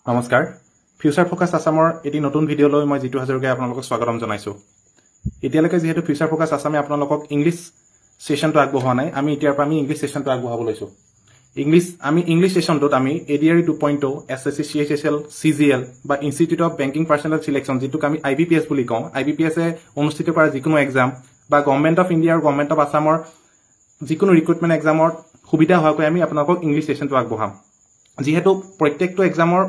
নমস্কাৰ future focus আসামৰ এটি নতুন ভিডিঅ' লৈ মই জিতু হাজৰিকাই আপোনালোকক স্বাগতম জনাইছো এতিয়ালৈকে যেহেতু ফিউচাৰ ফোকাস আসামে আপোনালোকক ইংলিশ সেশনটো আগবঢ়োৱা নাই আমি এতিয়াৰ পৰা ইংলিশ সেশনটো আগবঢ়াব লৈছো ইংলিশ সেশনটোত আমি এডিআৰই 2.0 এছএসসি চিএইচএসএল সিজিএল বা institute of banking personnel selection যেটোক আমি আইবিপিএছ বুলি কওঁ আইবিপিএছ এ অনুষ্ঠিত কৰা যিকোনো এক্সাম বা গভৰ্ণমেণ্ট অফ ইণ্ডিয়া আৰু গভৰ্ণমেণ্ট অফ আসামৰ যিকোনো ৰিক্ৰুটমেণ্ট এক্সামৰ সুবিধা হোৱাকৈ আমি আপোনালোকক ইংলিশ সেশনটো আগবঢ়াম যেহেতু প্ৰত্যেকটো এক্সামৰ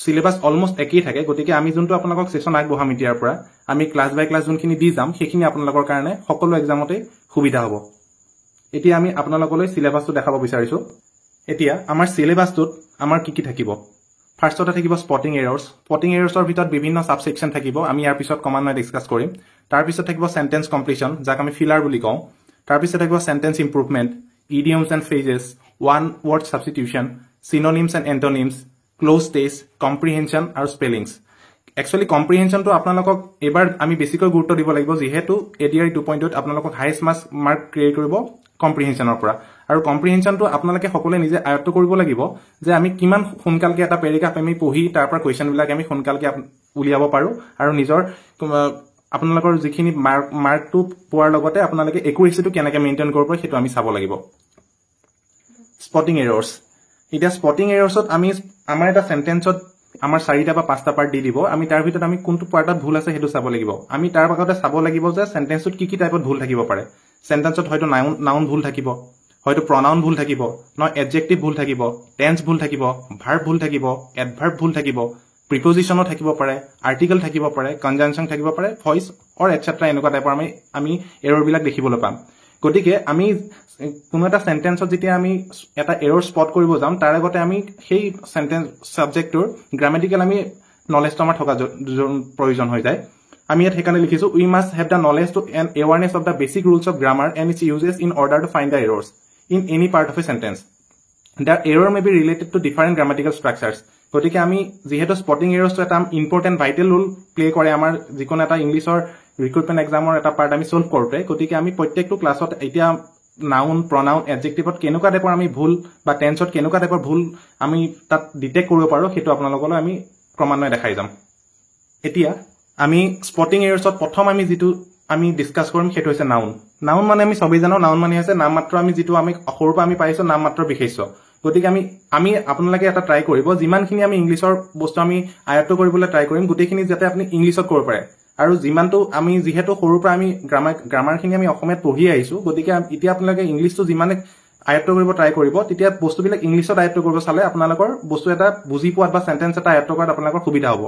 সিলেবাস অলমোস্ট একই থাকে গতিকে আমি যোনটো আপোনালোকক সেশন আগবঢ়াম এতিয়াৰ পৰা আমি ক্লাস বাই ক্লাস যোনখিনি দি যাম সেইখিনি আপোনালোকৰ কাৰণে সকলো এক্সামতে সুবিধা হ'ব এতিয়া আমি আপোনালোকলৈ সিলেবাসটো দেখাব বিচাৰিছো এতিয়া আমাৰ সিলেবাসটোত আমাৰ কি থাকিব ফাৰ্ষ্টতে থাকিব স্পটিং এৰৰ্ছৰ ভিতৰত বিভিন্ন সাবসেকশন থাকিব আমি ইয়াৰ পিছত ক্ৰমান্বয়ে ডিসকাস কৰিম তাৰ পিছত থাকিব সেন্টেন্স কমপ্লিশন যাক আমি ফিলাৰ বুলি কওঁ তাৰ পিছত থাকিব sentence improvement idioms and phrases one word substitution synonyms and antonyms cloze test comprehension আৰু স্পেলিংছ একচুয়ালি কম্প্ৰিহেনশনটো আপোনালোকক এবাৰ আমি বেছিকৈ গুৰুত্ব দিব লাগিব যেহেতু এডিআৰই 2.0 ত আপোনালোকক হাইয়েষ্ট মাৰ্ক ক্ৰিয়েট কৰিব কম্প্ৰিহেনশনৰ পৰা আৰু কম্প্ৰিহেনশনটো আপোনালোকে সকলোৱে নিজে আয়ত্ত কৰিব লাগিব যে আমি কিমান সোনকালকে এটা পেৰাগ্ৰাফ আমি পঢ়ি তাৰ পৰা কোৱেশ্চন বিলাক আমি সোনকালকে উলিয়াব পাৰো আৰু নিজৰ আপোনালোকৰ যিখিনি মাৰ্কটো পোৱাৰ লগতে আপোনালোকে একুৰেচিটো কেনেকৈ মেইনটেইন কৰিব পাৰে সেইটো আমি চাব লাগিব স্পটিং এৰৰ্ছ এটা স্পটিং এৰৰ্ছত আমি আমাৰ এটা সেন্টেন্সত আমাৰ 4টা বা 5টা পাৰ্ট দি দিব আমি তাৰ ভিতৰত আমি কোনটো পাৰ্টত ভুল আছে হেতু চাব লাগিব আমি তাৰ আগতে চাব লাগিব যে সেন্টেন্সত কি টাইপত ভুল থাকিব পাৰে সেন্টেন্সত হয়তো নাউন ভুল থাকিব হয়তো প্ৰনাউন ভুল থাকিব ন এডজেক্টিভ ভুল থাকিব টেন্স ভুল থাকিব ভাৰ্ব ভুল থাকিব এডভাৰ্ব ভুল থাকিব প্ৰিপজিশনো থাকিব পাৰে আৰ্টিকল থাকিব পাৰে কনজাংশন থাকিব পাৰে ভয়েস অৰ এটসেট্ৰা এনেকুৱা টাইপৰ আমি এৰৰ বিলাক দেখিবলৈ পাম গতিকে আমি কোনো এটা সেন্টেন্সত যেতিয়া আমি এটা এৰৰ স্পট কৰিব যাম তাৰ আগতে আমি সেই সেন্টেন্স সাবজেক্টৰ গ্ৰামাটিক্যাল আমি নলেজটো আমাৰ থকা প্ৰয়োজন হৈ যায় আমি ইয়াত হেকানে লিখিছো we must have the knowledge to and awareness of the basic rules of grammar and its uses in order to find the errors in any part of a sentence the error may be related to different grammatical structures গতিকে আমি যেহেতু spotting এৰৰ্ছটো এটা important vital roll play কৰে আমাৰ যিকোনো এটা ইংলিছৰ recruitment এক্সামৰ এটা পাৰ্ট আমি সলভ কৰোতে গতিকে আমি প্ৰত্যেকটো ক্লাছত এতিয়া নাউন প্ৰনাউন এডজেক্টিভত কেনেকুৱা টাইপৰ আমি ভুল বা টেন্সত কেনেকুৱা টাইপৰ ভুল আমি তাত ডিটেক্ট কৰিব পাৰো সেইটো আপোনালোকলৈ আমি ক্ৰমান্বয়ে দেখাই যাম এতিয়া আমি স্পটিং এৰৰ্ছত প্ৰথম আমি যেটো আমি ডিসকাস কৰিম সেইটো হৈছে নাউন মানে আমি সবেই জানো নাউন মানে হৈছে নাম মাত্ৰ আমি যেটো আমি সৰুৰ পৰা আমি পাইছো নাম মাত্ৰ বিশেষ্য গতিকে আমি আপোনালোকে এটা ট্ৰাই কৰিব যিমানখিনি আমি ইংলিছৰ বস্তু আমি আয়ত্ত কৰিবলৈ ট্ৰাই কৰিম গোটেইখিনি যাতে আপুনি ইংলিছত কৰিব পাৰে আৰু যিমানটো আমি যেহেতু সৰুৰ পৰা আমি গ্ৰামাৰখিনি আমি অসমীয়াত পঢ়ি আহিছো গতিকে এতিয়া আপোনালোকে ইংলিছটো যিমানে আয়ত্ত কৰিব ট্ৰাই কৰিব তেতিয়া বস্তুবিলাক ইংলিছত আয়ত্ত কৰিব চালে আপোনালোকৰ বস্তু এটা বুজি পোৱাত বা সেন্টেন্স এটা আয়ত্ত কৰাত আপোনালোকৰ সুবিধা হ'ব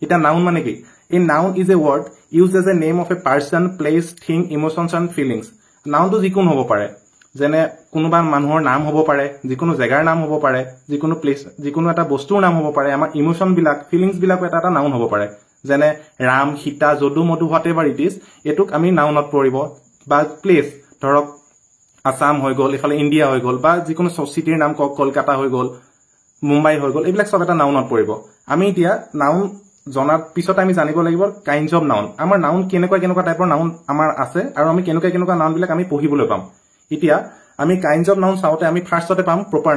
এটা নাউন মানে কি a noun is a word used as a name of a person place thing emotions and feelings নাউনটো যিকোনো হ'ব পাৰে যেনে কোনোবা মানুহৰ নাম হ'ব পাৰে যিকোনো জেগাৰ নাম হ'ব পাৰে যিকোনো প্লেস যিকোনো এটা বস্তুৰ নাম হ'ব পাৰে আমাৰ ইমোশন বিলাক ফিলিংছ বিলাক এটা নাউন হ'ব পাৰে যেনে ৰাম সীতা যদু মধু হোৱাটেভাৰ ইট ইজ এটুক আমি নাউনত পৰিব বা প্লেস ধৰক আসাম হৈ গ'ল এফালে ইণ্ডিয়া হৈ গ'ল বা যিকোনো চিটিৰ নাম কলকাতা হৈ গ'ল মুম্বাই হৈ গ'ল এইবিলাক সব এটা নাউনত পৰিব আমি এতিয়া নাউন জনাৰ পিছত আমি জানিব লাগিব কাইন্ডছ অফ নাউন আমাৰ নাউন কেনেকুৱা টাইপৰ নাউন আমাৰ আছে আৰু আমি কেনেকুৱা নাউন বিলাক আমি পঢ়িবলৈ পাম এতিয়া আমি কাইন্ডছ অফ নাউন চাওতে আমি ফাৰ্ষ্টতে পাম proper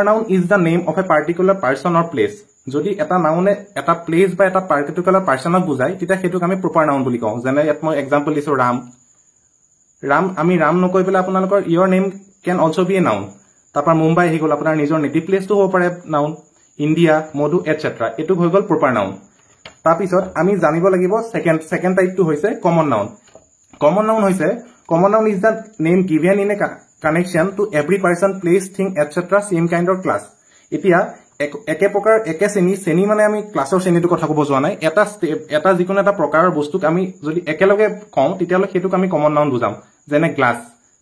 noun is the name of a particular person or place যদি এটা নাউনে এটা প্লেস বা এটা পাৰ্টিকুলাৰ পাৰ্সনক বুজায় তেতিয়া হেতুক আমি প্ৰপাৰ নাউন বুলি কওঁ যেনে ইয়াত মই এক্সাম্পল দিছো ৰাম আমি ৰাম নকৈ পেলাই আপোনালোকৰ your name can also be a noun তাৰপৰা মুম্বাই আহি গ'ল আপোনাৰ নিজৰ নেটিভ প্লেসটো হ'ব পাৰে নাউন ইণ্ডিয়া মধু এটসেট্ৰা এটুক হৈ গ'ল প্ৰপাৰ নাউন তাৰপিছত আমি জানিব লাগিব সেকেন্ড টাইপটো হৈছে common noun is the name given in a connection to every person place thing etcetera same kind of class এতিয়া একে প্ৰকাৰ একে শ্ৰেণী মানে আমি ক্লাছৰ শ্ৰেণীটো কথা ক'ব যোৱা নাই এটা যিকোনো এটা প্ৰকাৰৰ বস্তুক আমি যদি একেলগে কওঁ তেতিয়াহ'লে সেইটোক আমি কমন নাউন বুজাম যেনে গ্লাছ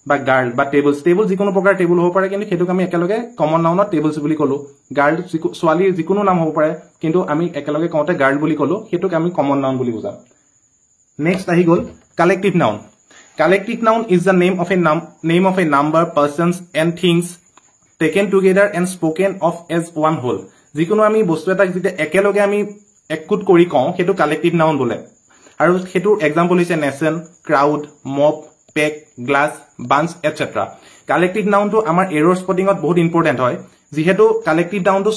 বা গাৰ্ল বা টেবল যিকোনো প্ৰকাৰ টেবল হ'ব পাৰে কিন্তু সেইটোক আমি একেলগে কমন নাউনত টেবলছ বুলি ক'লো গাৰ্ল ছোৱালীৰ যিকোনো নাম হ'ব পাৰে কিন্তু আমি একেলগে কওঁতে গাৰ্ল বুলি ক'লো সেইটোক আমি কমন নাউন বুলি বুজাম নেক্সট আহি গ'ল collective noun is the name of a number persons and things taken together and spoken of as one whole যিকোনো আমি বস্তু এটা যেতিয়া একেলগে আমি এককুট কৰি কওঁ হেতু কালেক্টিভ নাউন বোলে আৰু হেতু এক্সাম্পল হৈছে নেশন ক্ৰাউড মব পেক গ্লাস বাঞ্চ এটসেট্ৰা কালেক্টিভ নাউনটো আমাৰ এৰৰ স্পটিংত বহুত ইম্পৰ্টেন্ট হয় যেহেতু কালেক্টিভ নাউনটো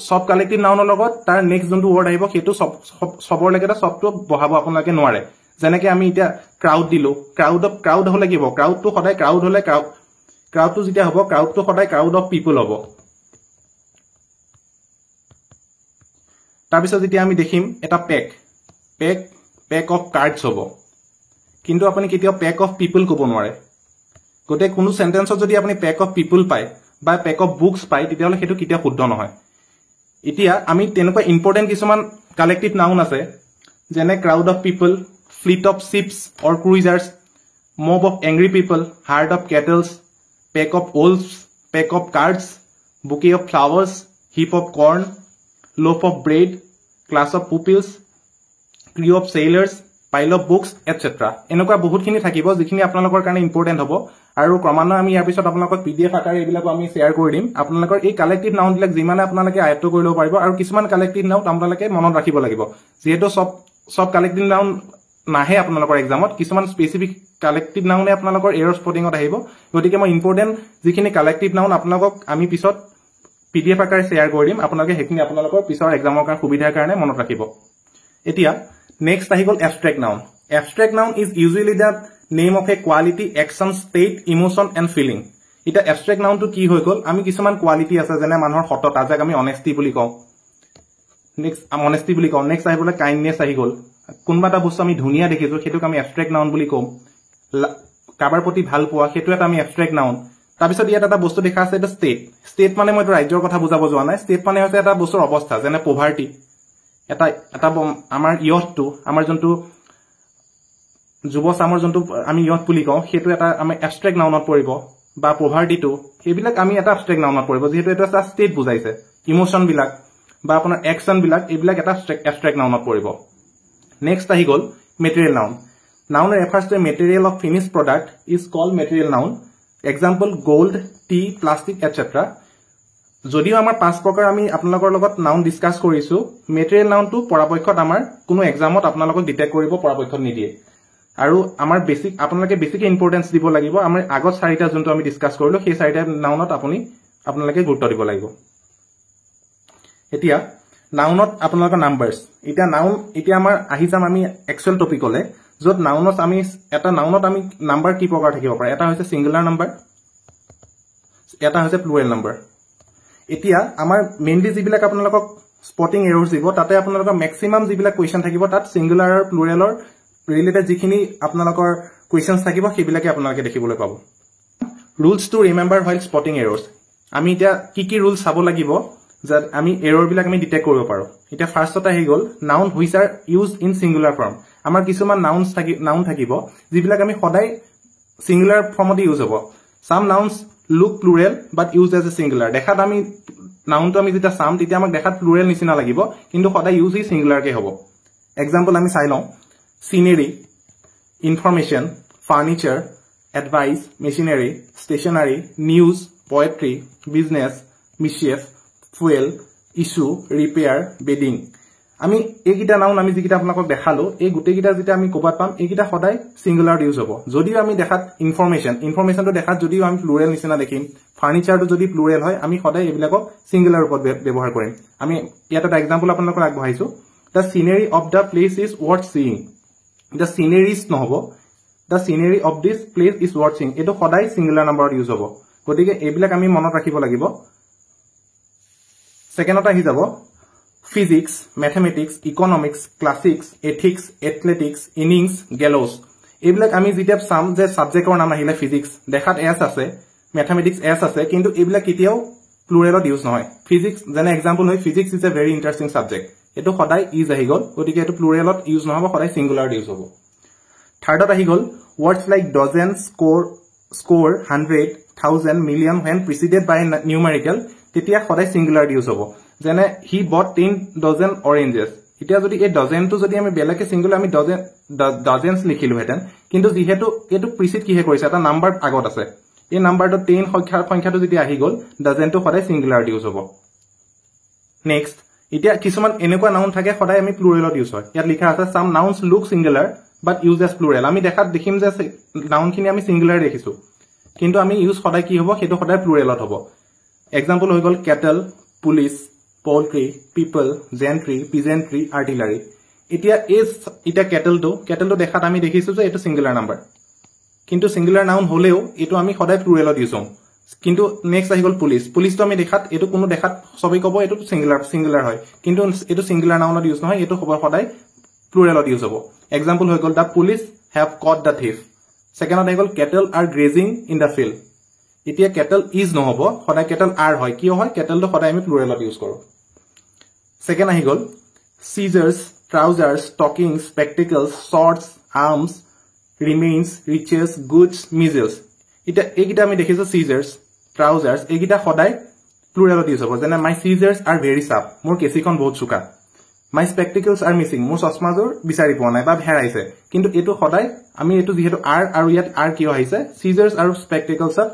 সব কালেক্টিভ নাউনৰ লগত তাৰ নেক্সট যোনটো ৱৰ্ড আহিব সেইটো সবৰ লগতে সবটো বহাব আপোনালোকে নোৱাৰে যেনেকৈ আমি এতিয়া ক্ৰাউড দিলো ক্ৰাউড হলে কি হ'ব ক্ৰাউডটো সদায় ক্ৰাউড হলে ক্ৰাউডটো যেতিয়া হ'ব ক্ৰাউডটো সদায় ক্ৰাউড অফ পিপল হ'ব তাৰপিছত যেতিয়া আমি দেখিম এটা পেক অফ কাৰ্ডছ হ'ব কিন্তু আপুনি কেতিয়াও পেক অফ পিপল ক'ব নোৱাৰে গোটেই কোনো সেন্টেন্সত যদি আপুনি পেক অফ পিপল পায় বা পেক অফ বুকস পায় তেতিয়াহ'লে সেইটো কেতিয়াও শুদ্ধ নহয় এতিয়া আমি তেনেকুৱা ইম্পৰ্টেন্ট কিছুমান কালেক্টিভ নাউন আছে যেনে crowd of people fleet of ships or cruisers, mob of angry people, herd of cattle, pack of wolves, pack of cards, bouquet of flowers, heap of corn, loaf of bread, class of pupils, crew of sailors, pile of books, etc. এনেকুৱা বহুতখিনি থাকিব যিখিনি আপোনালোকৰ কাৰণে important হ'ব আৰু ক্ৰমান্বয়ে আমি ইয়াৰ পিছত আপোনালোকক PDF আকাৰে এইবিলাক আমি শেয়াৰ কৰি দিম আপোনালোকৰ এই কালেক্টিভ নাউন বিলাক যিমানে আপোনালোকে আয়ত্ত কৰি ল'ব পাৰিব আৰু কিছুমান কালেক্টিভ নাউন আপোনালোকে মনত ৰাখিব লাগিব যেহেতু সব কালেক্টিভ নাউন নাহে আপোনালোকৰ এক্সামত কিছুমান স্পেসিফিক কালেক্টিভ নাউনে আপোনালোকৰ এৰৰ স্পটিংত আহিব গতিকে মই ইম্পৰ্টেন্ট যিখিনি কালেক্টিভ নাউন আপোনালোকক আমি পিছত PDF আকাৰে শেয়াৰ কৰি দিম আপোনালোকে সেইখিনি আপোনালোকৰ পিছৰ এক্সামৰ কাৰণে সুবিধাৰ কাৰণে মনত ৰাখিব এতিয়া নেক্সট আহি গ'ল abstract noun is usually the name of a quality action state emotion and feeling এটা এবষ্ট্ৰেক্ট নাউনটো কি হৈ গ'ল আমি কিছুমান কোৱালিটি আছে যেনে মানুহৰ সততা যাক আমি অনেষ্টি বুলি কওঁ নেক্সট আহিব কাইণ্ডনেছ আহি গ'ল কোনবা এটা বস্তু আমি ধুনীয়া দেখিছো সেইটোক আমি এবষ্ট্ৰেক্ট নাউন বুলি কম কাবাৰ প্ৰতি ভাল পোৱা সেইটো এটা আমি এবষ্ট্ৰেক্ট নাউন তাৰপিছত ইয়াত এটা বস্তু দেখা আছে এটা ষ্টেট মানে মই ৰাজ্যৰ কথা বুজাব যোৱা নাই ষ্টেট মানে হৈছে এটা বস্তুৰ অৱস্থা যেনে পভাৰ্টি এটা আমাৰ ইয়থটো আমাৰ যোনটো যুৱচামৰ যোনটো আমি ইয়থ বুলি কওঁ সেইটো এটা আমি এবষ্ট্ৰেক্ট নাউনত পৰিব বা পভাৰ্টিটো সেইবিলাক আমি এটা এবষ্ট্ৰেক্ট নাউনত পৰিব যিহেতু এটা ষ্টেট বুজাইছে ইমোশন বিলাক বা আপোনাৰ একচন বিলাক এইবিলাক এটা এবষ্ট্ৰেক্ট নাউনত পৰিব Next ahi gol material noun. Noun refers to a material of finished product is called material noun. Example gold, tea, plastic, etc. যদিও আমাৰ পাঁচ প্ৰকাৰ আমি আপোনালোকৰ লগত নাউন ডিসকাস কৰিছো মেটেৰিয়েল নাউনটো পৰাপক্ষত আমাৰ কোনো এক্সামত আপোনালোকক ডিটেক্ট কৰিব পৰাপক্ষত নিদিয়ে আৰু আমাৰ বেসিক আপোনালোকে বেসিক ইম্পৰ্টেন্স দিব লাগিব আমাৰ আগত চাৰিটা যোনটো আমি ডিসকাস কৰিলো সেই চাৰিটা নাউনত আপোনালোকে গুৰুত্ব দিব লাগিব এতিয়া নাউনত আপোনালোকৰ নাম্বাৰস এতিয়া আমাৰ আহি যাম আমি এক্সুৱেল টপিকলে যত নাউনত আমি এটা নাউনত আমি নাম্বাৰ কি প্ৰকাৰ থাকিব পাৰে এটা হৈছে সিঙ্গুলাৰ নাম্বাৰ এটা হৈছে প্লুৰেল নাম্বাৰ এতিয়া আমাৰ মেইনলি যিবিলাক আপোনালোকক স্পটিং এৰৰ্স দিব তাতে আপোনালোকৰ ম্যাক্সিমাম যিবিলাক কোৱেশ্চন থাকিব তাত সিঙ্গুলাৰ আৰু প্লুৰেলৰ ৰিলেটেড যিখিনি আপোনালোকৰ কোৱেশ্চনছ থাকিব সেইবিলাকে আপোনালোকে দেখিবলৈ পাব rules to remember while spotting errors আমি এতিয়া কি ৰুল চাব লাগিব that আমি error বিলাক আমি ডিটেক্ট কৰিব পাৰো এটা ফাৰ্স্টতে আহি গল noun which are used in singular form আমাৰ কিছুমান নাউন থাকিব যিবিলাক আমি সদায় singular ফৰ্মত ইউজ হ'ব some nouns look plural but used as a singular দেখাত আমি নাউনটো আমি যেটা সাম তেতিয়া আমাক দেখাত প্লুৰেল নিচিনা লাগিব কিন্তু সদায় ইউজ ই সিঙ্গুলাৰ কে হ'ব এক্সাম্পল আমি চাই লওঁ scenery information furniture advice machinery stationery news poetry business mischief fuel issue repair bedding আমি এইকিটা নাউন আমি যিকিটা আপোনাক দেখালো এই গুটেকিটা যেটা আমি কোবাত পাম এইকিটা সদায় সিঙ্গুলাৰ ইউজ হ'ব যদিও আমি দেখাত ইনফৰমেশনটো দেখাত যদিও আমি প্লুৰেল নিচিনা দেখিম ফাৰ্নিচাৰটো যদি প্লুৰেল হয় আমি সদায় এইবিলাকক সিঙ্গুলাৰ ৰূপত ব্যৱহাৰ কৰিম আমি ইয়াত এটা এক্সাম্পল আপোনাক আগবঢ়াইছো the scenery of the place is worth seeing the sceneries নহব the scenery of this place is worth seeing এটো সদায় সিঙ্গুলাৰ নাম্বাৰত ইউজ হ'ব গতিকে এইবিলাক আমি মনত ৰাখিব লাগিব সেকেন্ডত আহি যাব physics mathematics economics classics ethics athletics innings gallows এইবিলাক আমি যেতিয়া সাম যে সাবজেক্টৰ নাম আহিলে physics দেখাত s আছে mathematics s আছে কিন্তু এইবিলাক কেতিয়াও প্লুৰেলত ইউজ নহয় physics যেনে এক্সাম্পল হয় physics is a very interesting subject এটো সদায় ইজ আহি গল গতিকে এটো প্লুৰেলত ইউজ নহব সদায় সিঙ্গুলাৰ ইউজ হ'ব থাৰ্ডত আহি গল words like dozen score 100 1000 million when preceded by numerical তেতিয়া সদায় সিঙ্গুলাৰ ইউজ হ'ব যেনে he bought 10 dozen oranges এতিয়া যদি এই ডজেনটো যদি আমি বেলেগে সিঙ্গুলাৰ আমি ডজেনস লিখিলো হেতেন কিন্তু যেহেতু এটো প্ৰিসিড কিহে কৰিছে এটা নাম্বাৰ আগত আছে এই নাম্বাৰটো 10 সংখ্যাটো যদি আহি গল ডজেনটো সদায় সিঙ্গুলাৰ ইউজ হ'ব নেক্সট এতিয়া কিছুমান এনেকুৱা নাউন থাকে সদায় আমি প্লুৰেলত ইউজ হয় ইয়াত লিখা আছে some nouns look singular but use as plural আমি দেখাত দেখিম যে নাউনখিনি আমি সিঙ্গুলাৰ দেখিছো কিন্তু আমি ইউজ সদায় কি হ'ব হেতু সদায় প্লুৰেলত হ'ব এক্সাম্পল হৈ গ'ল কেটেল, পুলিচ, পল্ট্ৰি, পিপল, জেন্ট্ৰি, পিজেন্ট্ৰি, আৰ্টিলাৰী। এতিয়া কেটেলটো দেখাত আমি দেখিছো যে এইটো সিঙ্গুলাৰ নাম্বাৰ, কিন্তু সিঙ্গুলাৰ নাউন হলেও এইটো আমি সদায় প্লুৰেলত ইউজ হম। কিন্তু নেক্সট আহি গ'ল পুলিচটো আমি দেখাত এইটো কোনো দেখাত সবেই ক'ব এইটো সিঙ্গুলাৰ হয়, কিন্তু এইটো সিঙ্গুলাৰ নাউনত ইউজ নহয়, এইটো সদায় প্লুৰেলত ইউজ হ'ব। এক্সাম্পল হৈ গ'ল the police have caught the thief. ছেকেণ্ডত আহি গ'ল kettle R grazing in the field. এতিয়া কেটেল ইজ নহ'ব, সদায় কেটেল আৰ হয়। কিয় হয়? কেটেলটো সদায় আমি প্লুৰেলত ইউজ কৰোঁ। ছেকেণ্ড আহি গ'ল scissors, trousers, stockings, spectacles, shorts, arms, remains, riches, goods, measles. এতিয়া এইকেইটা আমি দেখিছো সিজাৰ্ছ, ট্ৰাউজাৰ্ছ, এইকেইটা সদায় প্লুৰেলত ইউজ হ'ব। যেনে মাই সিজাৰ্ছ আৰ ভেৰি চাপ, মোৰ কেঁচিখন বহুত চোকা। মাই স্পেক্টিকলছ আৰ মিচিং, মোৰ চশমাযোৰ বিচাৰি পোৱা নাই বা হেৰাইছে। কিন্তু এইটো সদায় আমি এইটো যিহেতু আৰ আৰু ইয়াত আৰ কিয় আহিছে, সিজাৰ্ছ আৰু স্পেক্টিকলছত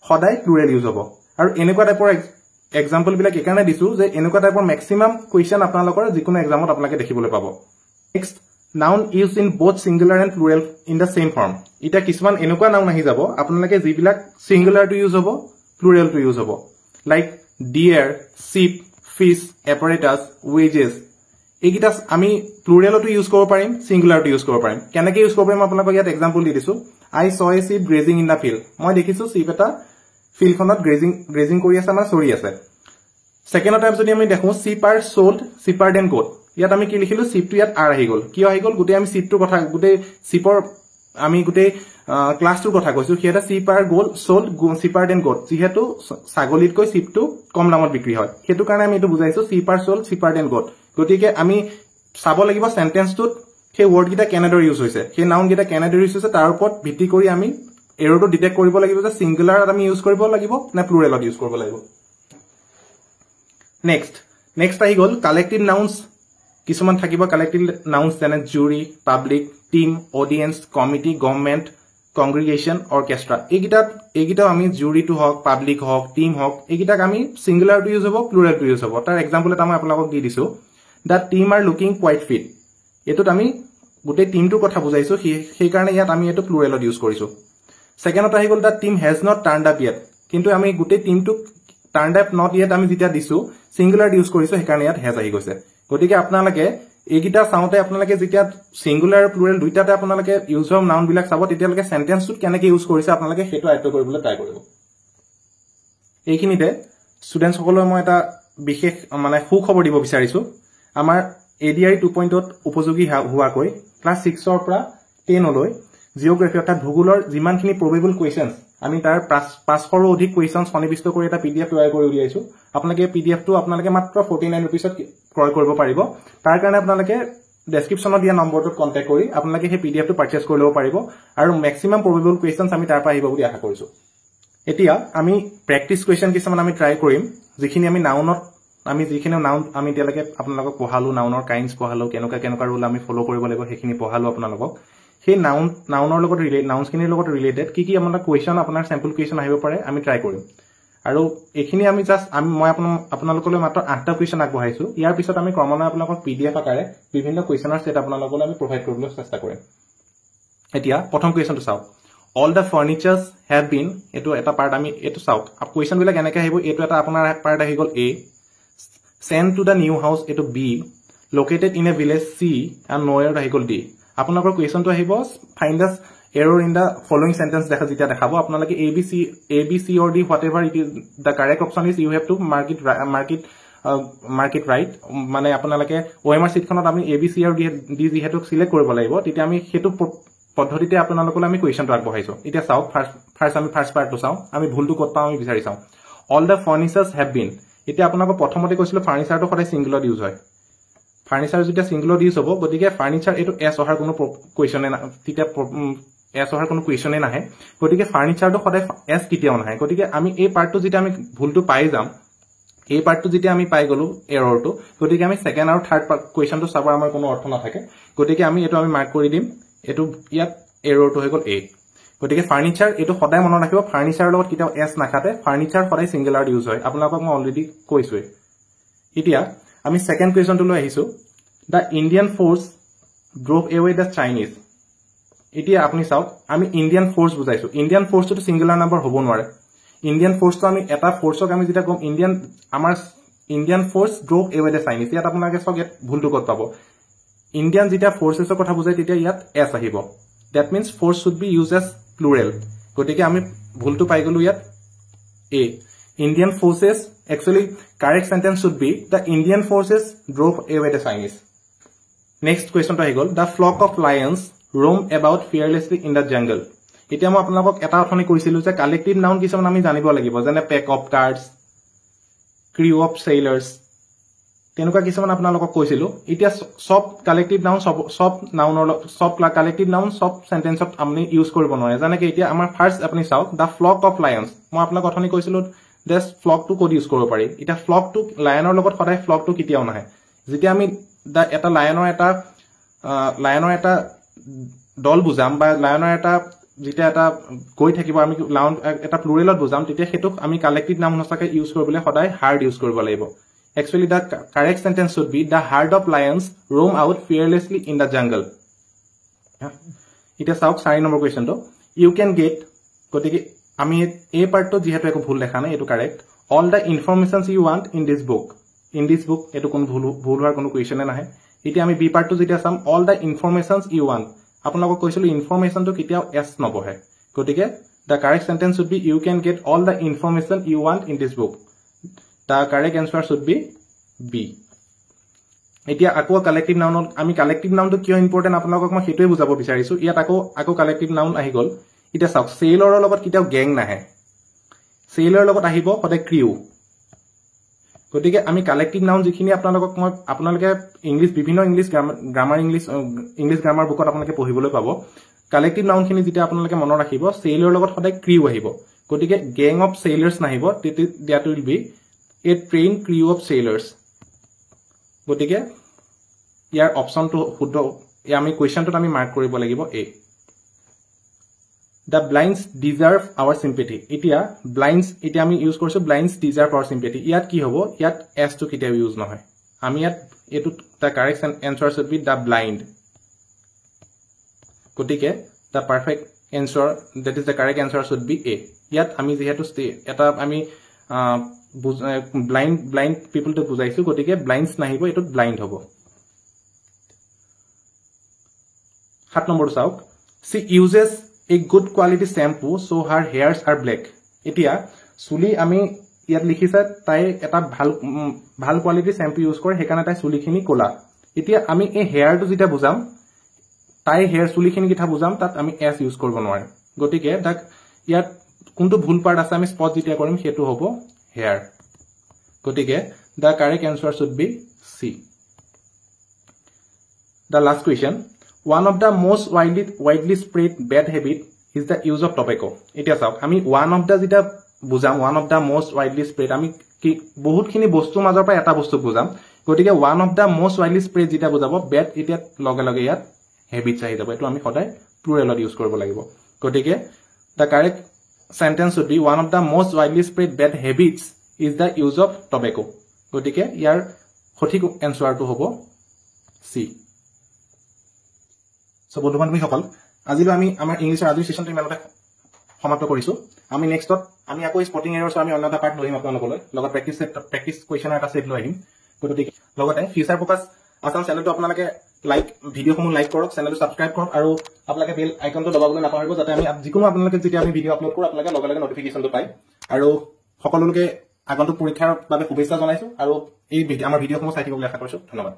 সদায় প্লুৰেল ইউজ হ'ব। আৰু এনেকুৱা টাইপৰ এক্সাম্পল বিলাক এইকাৰণে দিছো যে এনেকুৱা টাইপৰ মেক্সিমাম কুৱেশ্যন আপোনালোকৰ যিকোনো এক্সামত আপোনালোকে দেখিবলৈ পাব। Next, noun use in both singular and plural in the same form. এতিয়া কিছুমান এনেকুৱা নাউন আহি যাব আপোনালোকে যিবিলাক সিঙ্গুলাৰটো ইউজ হ'ব, প্লুৰেলটো ইউজ হ'ব। লাইক ডিয়াৰ, চিপ, ফিছ, এপাৰেটাছ, ৱেজেছ। এইকেইটা আমি প্লুৰেলতো ইউজ কৰিব পাৰিম, সিঙ্গুলাৰটো ইউজ কৰিব পাৰিম। কেনেকে ইউজ কৰিব পাৰিম আপোনালোকক ইয়াত এক্সাম্পল দি দিছো। আই চ a chip grazing in the field. মই দেখিছো চিপ এটা ফিল্ডখনত গ্ৰেজিং কৰি আছে, মানে চৰি আছে। ছেকেণ্ড টাইপ যদি আমি দেখো চিপ আৰ চল্ড চিপাৰ দেন গোট। ইয়াত আমি কি লিখিলো, চিপটো ইয়াত আৰ আহি গ'ল। কিয় আহি গ'ল? গোটেই আমি চিপটোৰ কথা, গোটেই চিপৰ আমি গোটেই ক্লাছটোৰ কথা কৈছো। সিহঁতে sheep are gold sold cheaper than goat. যিহেতু ছাগলীতকৈ চিপটো কম দামত বিক্ৰী হয়, সেইটো কাৰণে আমি এইটো বুজাইছো চিপ আৰ চল্ড চিপাৰ দেন গোট। গতিকে আমি চাব লাগিব চেণ্টেন্সটোত সেই ৱৰ্ড কেইটা কেনেদৰে ইউজ হৈছে, সেই নাউন কেইটা কেনেদৰে ইউজ হৈছে, তাৰ ওপৰত ভিত্তি কৰি আমি এৰৰটো ডিটেক্ট কৰিব লাগিব যে সিঙ্গুলাৰত আমি ইউজ কৰিব লাগিব নে প্লুৰেলত ইউজ কৰিব লাগিব। নেক্সট আহি গ'ল কালেক্টিভ নাউন্স। কিছুমান থাকিব কালেক্টিভ নাউন্স, যেনে jury, public, team, audience, committee, government, congregation, orchestra. এইকেইটাও আমি জুৰিটো হওক, পাব্লিক হওক, টিম হওক, এইকেইটাক আমি সিঙ্গুলাৰটো ইউজ হ'ব, প্লুৰেলটো ইউজ হ'ব। তাৰ এক্সাম্পল এটা মই আপোনালোকক দি দিছো। The team are looking quite fit. এইটোত আমি গোটেই টিমটোৰ কথা বুজাইছো, সেইকাৰণে ইয়াত আমি এইটো প্লুৰেলত ইউজ কৰিছো। ছেকেণ্ডত আহি গ'ল the team has not turned up yet. কিন্তু আমি গোটেই টিমটোক টাৰ্নড আপ নট য়েট আমি যেতিয়া দিছো, সিঙ্গুলাৰ ইউজ কৰিছো, সেইকাৰণে ইয়াত হেজ আহি গৈছে। গতিকে আপোনালোকে এইকেইটা চাওঁতে আপোনালোকে যেতিয়া সিঙ্গুলাৰ আৰু প্লুৰেল দুইটাতে আপোনালোকে ইউজ হোৱা নাউন বিলাক চাব, তেতিয়ালৈকে চেণ্টেন্সটোত কেনেকে ইউজ কৰিছে আপোনালোকে সেইটো আয়ত্ব কৰিবলৈ ট্ৰাই কৰিব। এইখিনিতে ষ্টুডেণ্টসকলক মই এটা বিশেষ সুখবৰ দিব বিচাৰিছো। আমাৰ ADRE 2.0 উপযোগী হোৱাকৈ ক্লাছ 6ৰ পৰা 10লৈ জিঅ'গ্ৰাফী অৰ্থাৎ ভূগোলৰ যিমানখিনি প্ৰবেবল কুৱেশ্যন আমি তাৰ 500ৰো অধিক কুৱেশ্যন সন্নিৱিষ্ট কৰি এটা PDF তৈয়াৰ কৰি উলিয়াইছো। আপোনালোকে PDFটো আপোনালোকে মাত্ৰ 49 ৰুপিছত ক্ৰয় কৰিব পাৰিব। তাৰ কাৰণে আপোনালোকে ডেছক্ৰিপশ্যনত দিয়া নম্বৰটোত কণ্টেক্ট কৰি আপোনালোকে সেই PDFটো পাৰচেজ কৰি ল'ব পাৰিব আৰু মেক্সিমাম প্ৰবেবল কুৱেশ্যন আমি তাৰ পৰা আহিব বুলি আশা কৰিছো। এতিয়া আমি প্ৰেক্টিচ কুৱেশ্যন কিছুমান আমি ট্ৰাই কৰিম, যিখিনি আমি নাউনত যিখিনি নাউন আমি এতিয়ালৈকে আপোনালোকক পঢ়ালো, নাউনৰ কাইণ্ডছ পঢ়ালো, কেনেকুৱা ৰুল আমি ফ'ল' কৰিব লাগিব সেইখিনি পঢ়ালো আপোনালোকক। সেই নাউনৰ লগত নাউনছখিনিৰ লগত ৰিলেটেড কি আপোনাৰ কুৱেশ্যন, আপোনাৰ চেম্পল কুৱেশ্যন আহিব পাৰে আমি ট্ৰাই কৰিম। আৰু এইখিনি আমি মই আপোনালোকলৈ মাত্ৰ 8টা কুৱেশ্যন আগবঢ়াইছো। ইয়াৰ পিছত আমি ক্ৰমান্বয়ে আপোনালোকক PDF আকাৰে বিভিন্ন কুৱেশ্যনৰ ছেট আপোনালোকলৈ আমি প্ৰভাইড কৰিবলৈ চেষ্টা কৰিম। এতিয়া প্ৰথম কুৱেশ্যনটো চাওক। All the furnitures have bin, এইটো এটা পাৰ্ট আমি এইটো চাওক। কুৱেশ্যন বিলাক এনেকে আহিব। এইটো এটা আপোনাৰ পাৰ্ট আহি গ'ল A, sent to the new house এইটো B, located in a village C, and nowhere আহি গ'ল D। আপোনালোকৰ কুৱেশ্যনটো আহিব find the error in the following sentence যেতিয়া দেখাব আপোনালোকে A B C or D whatever it is the correct option is you have to mark it right। মানে আপোনালোকে OMR শীটখনত আমি A B C আৰু D যিহেতু সিলেক্ট কৰিব লাগিব, তেতিয়া আমি সেইটো পদ্ধতিতে আপোনালোকলৈ আমি কুৱেশ্যনটো আগবঢ়াইছো। এতিয়া চাওক, আমি ফাৰ্ষ্ট পাৰ্টটো চাওঁ, আমি ভুলটো ক'ত পাওঁ আমি বিচাৰি চাওঁ। All the furnitures have been. এতিয়া আপোনালোকক প্ৰথমতে কৈছিলো ফাৰ্নিচাৰটো সদায় সিঙ্গুলাৰত ইউজ হয়। ফাৰ্নিচাৰ যেতিয়া সিঙ্গুলাৰত ইউজ হ'ব, গতিকে ফাৰ্নিচাৰ এইটো এছ অহাৰ কোনো কুৱেশ্যনে তেতিয়া এছ অহাৰ কোনো কুৱেশ্যনে নাহে। গতিকে ফাৰ্নিচাৰটো সদায় এছ কেতিয়াও নাহে। গতিকে আমি এই পাৰ্টটো যেতিয়া আমি ভুলটো পাই যাম, এই পাৰ্টটো যেতিয়া আমি পাই গলো এৰৰটো, গতিকে আমি ছেকেণ্ড আৰু থাৰ্ড কুৱেশ্যনটো চাবৰ আমাৰ কোনো অৰ্থ নাথাকে। গতিকে এইটো আমি মাৰ্ক কৰি দিম, এইটো ইয়াত এৰৰটো হৈ গ'ল A। গতিকে ফাৰ্নিচাৰ এইটো সদায় মনত ৰাখিব, ফাৰ্নিচাৰৰ লগত কেতিয়াও এছ নাখাতে, ফাৰ্নিচাৰ সদায় সিঙ্গুলাৰত ইউজ হয়। আপোনালোকক মই অলৰেডি কৈছোৱে। এতিয়া আমি ছেকেণ্ড কুৱেশ্যনটোলৈ আহিছো। The Indian force drove away the Chinese. এতিয়া আপুনি চাওক, আমি ইণ্ডিয়ান ফ'ৰ্চ বুজাইছো। ইণ্ডিয়ান ফ'ৰ্চটো সিঙ্গুলাৰ নাম্বাৰ হ'ব নোৱাৰে। ইণ্ডিয়ান ফ'ৰ্চটো আমি এটা ফ'ৰ্চক আমি যেতিয়া কম আমাৰ Indian force drove away the Chinese, ইয়াত আপোনালোকে চাওক ইয়াত ভুলটো ক'ত পাব। ইণ্ডিয়ান যেতিয়া ফ'ৰ্চেছৰ কথা বুজায় তেতিয়া ইয়াত এছ আহিব। That means force should be use as plural. গতিকে আমি ভুলটো পাই গলো ইয়াত A. Indian forces, actually correct sentence should be the Indian forces drove away the Chinese. Next কুৱেশ্যনটো আহি গ'ল, the flock of lions roam about fearlessly in the jungle. এতিয়া মই আপোনালোকক এটা অথনি কৈছিলো যে কালেক্টিভ নাউন কিছুমান আমি জানিব লাগিব, যেনে pack of cards, crew of sailors, তেনেকুৱা কিছুমান আপোনালোকক কৈছিলো। এতিয়া সব কালেক্টিভ নাউন সব কালেক্টিভ নাউন সব সেন্টেন্সত আপুনি ইউজ কৰিব নোৱাৰে। যেনেকে এতিয়া আমাৰ ফাৰ্ষ্ট আপুনি চাওক, দ্য ফ্লক অফ লায়ন্স, মই আপোনালোকক অথনি কৈছিলো যে ফ্লকটো ক'ত ইউজ কৰিব পাৰি। এতিয়া ফ্লকটো লায়নৰ লগত সদায় ফ্লকটো কেতিয়াও নাহে। যেতিয়া আমি এটা লায়নৰ এটা দল বুজাম বা লায়নৰ এটা যেতিয়া এটা গৈ থাকিব আমি লায়ন এটা প্লুৰেলত বুজাম, তেতিয়া সেইটোক আমি কালেক্টিভ নাউন হিচাপে ইউজ কৰিবলৈ সদায় হাৰ্ড ইউজ কৰিব লাগিব। Actually the correct sentence should be the hard of lions roam out fearlessly in the jungle. এতিয়া চাওক 4 নম্বৰ কুৱেশ্যনটো, ইউ কেন গেট, গতিকে আমি এই পাৰ্টটো যিহেতু একো ভুল দেখা নাই, এইটো correct. All the informations you want in this book, এইটো কোনো ভুল হোৱাৰ কোনো কুৱেশ্যনে নাহে। এতিয়া আমি বি পাৰ্টটো যেতিয়া চাম, all the informations you want, আপোনালোকক কৈছিলো ইনফৰমেশ্যনটো কেতিয়াও এছ নবহে। গতিকে the correct sentence should be you can get all the information you want in this book. The correct answer should be B. এতিয়া আকৌ কালেক্টিভ নাউনত, আমি কালেক্টিভ নাউনটো কিয় ইম্পৰ্টেণ্ট আপোনালোকক মই সেইটোৱে বুজাব বিচাৰিছো। ইয়াত আকৌ কালেক্টিভ নাউন আহি গ'ল। এতিয়া চাওক, চেইলৰৰ লগত কেতিয়াও গেং নাহে, চেইলৰ লগত আহিব সদায় ক্ৰিউ। গতিকে আমি কালেক্টিভ নাউন যিখিনি আপোনালোকে বিভিন্ন ইংলিছ গ্ৰামাৰ বুকত আপোনালোকে পঢ়িবলৈ পাব। কালেক্টিভ নাউনখিনি যেতিয়া আপোনালোকে মনত ৰাখিব, চেইলৰ লগত সদায় ক্ৰিউ আহিব। গতিকে গেং অফ চেইলাৰ্ছ নাহিব, that will be a train crew of sailors. গতিকে ইয়াৰ অপশ্যনটো শুদ্ধ, আমি কুৱেশ্যনটোত আমি মাৰ্ক কৰিব লাগিব A. The blinds deserve our sympathy. এতিয়া আমি ইউজ কৰিছো ব্লাইণ্ডছ ডিজাৰ্ভ আৱাৰ চিম্পেথি। ইয়াত কি হ'ব, ইয়াত এছটো কেতিয়াও ইউজ নহয়। আমি ইয়াত এইটো the correct answer should be the blind. গতিকে the perfect answer, that is the correct answer should be A. ইয়াত আমি যিহেতু এটা আমি ব্লাইণ্ড পিপুলটো বুজাইছো, গতিকে ব্লাইণ্ডছ নাহিব, এইটোত ব্লাইণ্ড হ'ব। 7 নম্বৰটো চাওক, she uses a good quality shampoo so' her hairs are black. এতিয়া চুলি, আমি ইয়াত লিখিছে তাই এটা ভাল কোৱালিটি শ্বেম্পু ইউজ কৰে, সেইকাৰণে তাই চুলিখিনি ক'লা। এতিয়া আমি এই হেয়াৰটো যেতিয়া বুজাম, তাই চুলিখিনি কথা বুজাম, তাত আমি এছ ইউজ কৰিব নোৱাৰিম। গতিকে তাক ইয়াত কোনটো ভুল পাৰ্ট আছে আমি স্পট যেতিয়া কৰিম সেইটো হ'ব হেয়াৰ। গতিকে the correct answer should be C. The last question, one of the most widely spread bad habit is the use of tobacco. এতিয়া চাওক, আমি ওৱান অফ দ্য যেতিয়া বুজাম, one of the most widely spread, আমি বহুতখিনি বস্তুৰ মাজৰ পৰা এটা বস্তু বুজাম। গতিকে one of the most widely spread যেতিয়া বুজাব, বেড এতিয়া লগে লগে ইয়াত হেবিটছ আহি যাব। এইটো আমি সদায় প্লুৰেলত ইউজ কৰিব লাগিব। গতিকে the correct sentence should B one of the most widely spread bad habits is the use of tobacco. গতিকে ইয়াৰ সঠিক এনচাৰটো হ'ব চি। সো বন্ধু বান্ধৱীসকল, আজিলৈ আমি আমাৰ ইংলিছৰ আজিৰ সেশনটো ইমানতে সমাপ্ত কৰিছো। আমি নেক্সটত আমি আকৌ স্পটিং এৰৰ্ছৰ আমি অন্য এটা পাৰ্ট লৈ আহিম আপোনালোকলৈ, লগত প্ৰেক্টিছ কুৱেশ্যনৰ এটা ছেট লৈ আহিম। গতিকে লগতে ফিউচাৰ ফ'কাছ আছাম চেনেলটো আপোনালোকে ভিডিঅ'সমূহ লাইক কৰক, চেনেলটো ছাবস্ক্ৰাইব কৰক, আৰু আপোনালোকে বেল আইকনটো দবাবলৈ নাপাহৰিব, যাতে আমি যিকোনো আপোনালোকে যেতিয়া আমি ভিডিঅ' আপলোড কৰোঁ আপোনালোকে লগে লগে নটিফিকেশ্যনটো পায়। আৰু সকলোকে আগন্তুক পৰীক্ষাৰ বাবে শুভেচ্ছা জনাইছো, আৰু আমাৰ ভিডিঅ'সমূহ চাই থাকিবলৈ আশা কৰিছো। ধন্যবাদ।